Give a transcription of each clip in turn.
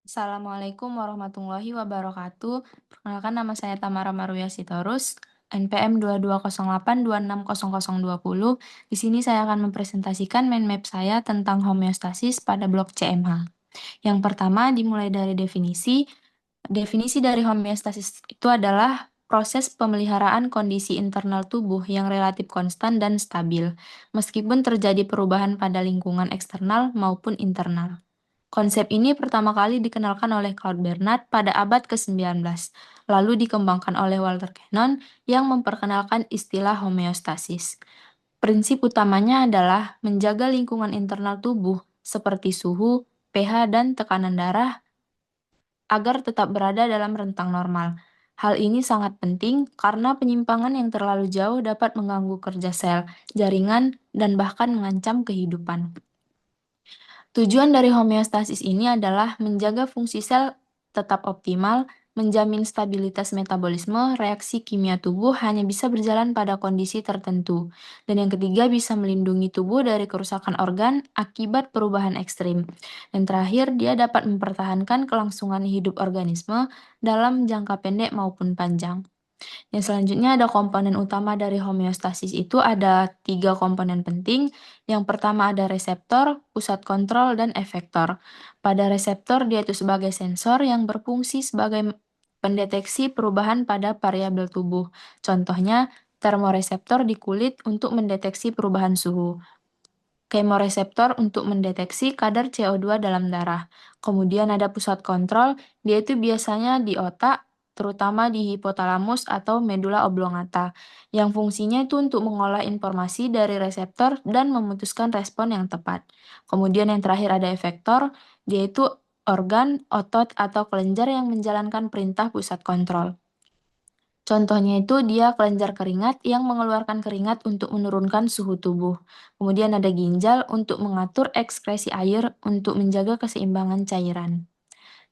Assalamualaikum warahmatullahi wabarakatuh. Perkenalkan nama saya Tamara Maruya Sitorus, NPM 2208260020. Di sini saya akan mempresentasikan mind map saya tentang homeostasis pada blok CMH. Yang pertama dimulai dari definisi. Definisi dari homeostasis itu adalah proses pemeliharaan kondisi internal tubuh yang relatif konstan dan stabil, meskipun terjadi perubahan pada lingkungan eksternal maupun internal. Konsep ini pertama kali dikenalkan oleh Claude Bernard pada abad ke-19, lalu dikembangkan oleh Walter Cannon yang memperkenalkan istilah homeostasis. Prinsip utamanya adalah menjaga lingkungan internal tubuh seperti suhu, pH, dan tekanan darah agar tetap berada dalam rentang normal. Hal ini sangat penting karena penyimpangan yang terlalu jauh dapat mengganggu kerja sel, jaringan, dan bahkan mengancam kehidupan. Tujuan dari homeostasis ini adalah menjaga fungsi sel tetap optimal, menjamin stabilitas metabolisme, reaksi kimia tubuh hanya bisa berjalan pada kondisi tertentu. Dan yang ketiga, bisa melindungi tubuh dari kerusakan organ akibat perubahan ekstrim. Dan terakhir, dia dapat mempertahankan kelangsungan hidup organisme dalam jangka pendek maupun panjang. Yang selanjutnya ada komponen utama dari homeostasis itu ada 3 komponen penting. Yang pertama ada reseptor, pusat kontrol, dan efektor. Pada reseptor dia itu sebagai sensor yang berfungsi sebagai pendeteksi perubahan pada variabel tubuh. Contohnya, termoreseptor di kulit untuk mendeteksi perubahan suhu. Kemoreseptor untuk mendeteksi kadar CO2 dalam darah. Kemudian ada pusat kontrol, dia itu biasanya di otak, terutama di hipotalamus atau medula oblongata, yang fungsinya itu untuk mengolah informasi dari reseptor dan memutuskan respon yang tepat. Kemudian yang terakhir ada efektor, dia itu organ, otot, atau kelenjar yang menjalankan perintah pusat kontrol. Contohnya itu dia kelenjar keringat yang mengeluarkan keringat untuk menurunkan suhu tubuh. Kemudian ada ginjal untuk mengatur ekskresi air untuk menjaga keseimbangan cairan.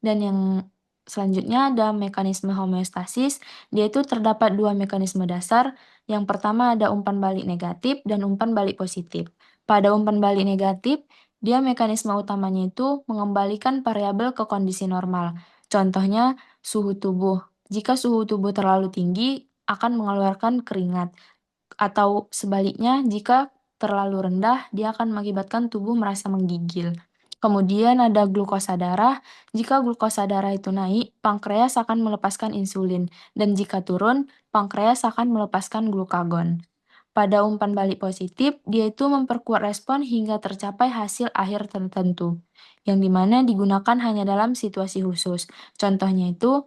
Dan yang selanjutnya ada mekanisme homeostasis, dia itu terdapat dua mekanisme dasar. Yang pertama ada umpan balik negatif dan umpan balik positif. Pada umpan balik negatif, dia mekanisme utamanya itu mengembalikan variabel ke kondisi normal. Contohnya suhu tubuh. Jika suhu tubuh terlalu tinggi, akan mengeluarkan keringat. Atau sebaliknya, jika terlalu rendah, dia akan mengakibatkan tubuh merasa menggigil. Kemudian ada glukosa darah. Jika glukosa darah itu naik, pankreas akan melepaskan insulin, dan jika turun, pankreas akan melepaskan glukagon. Pada umpan balik positif, dia itu memperkuat respon hingga tercapai hasil akhir tertentu, yang dimana digunakan hanya dalam situasi khusus. Contohnya itu,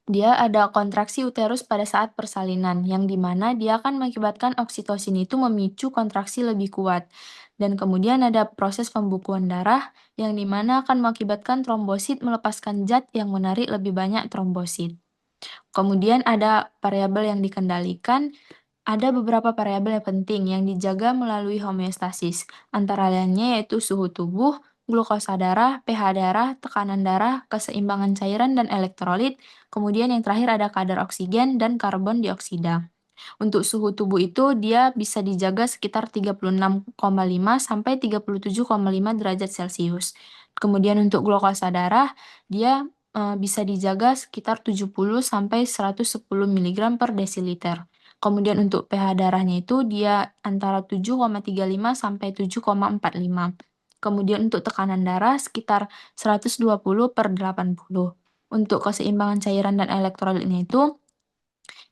dia ada kontraksi uterus pada saat persalinan, yang dimana dia akan mengakibatkan oksitosin itu memicu kontraksi lebih kuat. Dan kemudian ada proses pembukuan darah, yang dimana akan mengakibatkan trombosit melepaskan zat yang menarik lebih banyak trombosit. Kemudian ada variabel yang dikendalikan, ada beberapa variabel yang penting yang dijaga melalui homeostasis, antara lainnya yaitu suhu tubuh, glukosa darah, pH darah, tekanan darah, keseimbangan cairan dan elektrolit, kemudian yang terakhir ada kadar oksigen dan karbon dioksida. Untuk suhu tubuh itu dia bisa dijaga sekitar 36,5 sampai 37,5 derajat Celcius. Kemudian untuk glukosa darah dia bisa dijaga sekitar 70 sampai 110 mg per desiliter. Kemudian untuk pH darahnya itu dia antara 7,35 sampai 7,45. Kemudian untuk tekanan darah sekitar 120 per 80. Untuk keseimbangan cairan dan elektrolitnya itu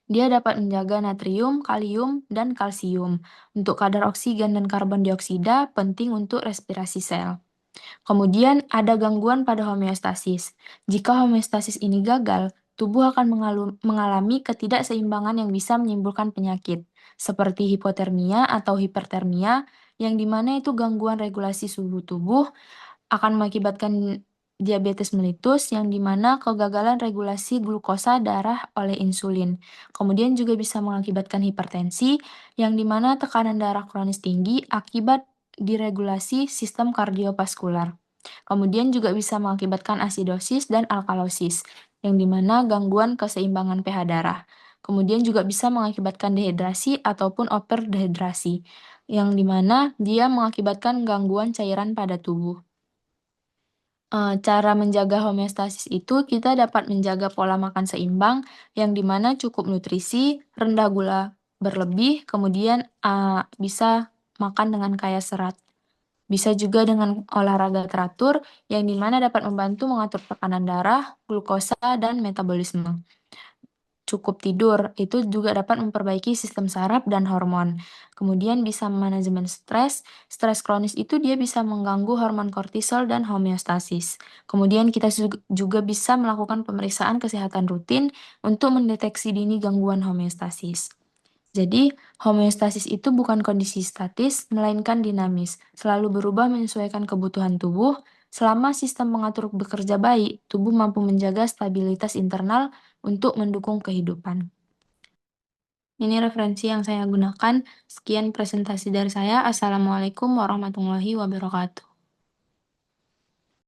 dia dapat menjaga natrium, kalium, dan kalsium. Untuk kadar oksigen dan karbon dioksida penting untuk respirasi sel. Kemudian ada gangguan pada homeostasis. Jika homeostasis ini gagal, tubuh akan mengalami ketidakseimbangan yang bisa menimbulkan penyakit, seperti hipotermia atau hipertermia, yang dimana itu gangguan regulasi suhu tubuh akan mengakibatkan diabetes mellitus yang dimana kegagalan regulasi glukosa darah oleh insulin. Kemudian juga bisa mengakibatkan hipertensi yang dimana tekanan darah kronis tinggi akibat diregulasi sistem kardiovaskular. Kemudian juga bisa mengakibatkan asidosis dan alkalosis yang dimana gangguan keseimbangan pH darah. Kemudian juga bisa mengakibatkan dehidrasi ataupun overdehidrasi yang dimana dia mengakibatkan gangguan cairan pada tubuh. Cara menjaga homeostasis itu kita dapat menjaga pola makan seimbang yang dimana cukup nutrisi, rendah gula berlebih, kemudian bisa makan dengan kaya serat. Bisa juga dengan olahraga teratur yang dimana dapat membantu mengatur tekanan darah, glukosa, dan metabolisme. Cukup tidur, itu juga dapat memperbaiki sistem saraf dan hormon. Kemudian bisa manajemen stres. Stres kronis itu dia bisa mengganggu hormon kortisol dan homeostasis. Kemudian kita juga bisa melakukan pemeriksaan kesehatan rutin untuk mendeteksi dini gangguan homeostasis. Jadi, homeostasis itu bukan kondisi statis, melainkan dinamis, selalu berubah menyesuaikan kebutuhan tubuh. Selama sistem pengatur bekerja baik, tubuh mampu menjaga stabilitas internal untuk mendukung kehidupan. Ini referensi yang saya gunakan. Sekian presentasi dari saya. Assalamualaikum warahmatullahi wabarakatuh.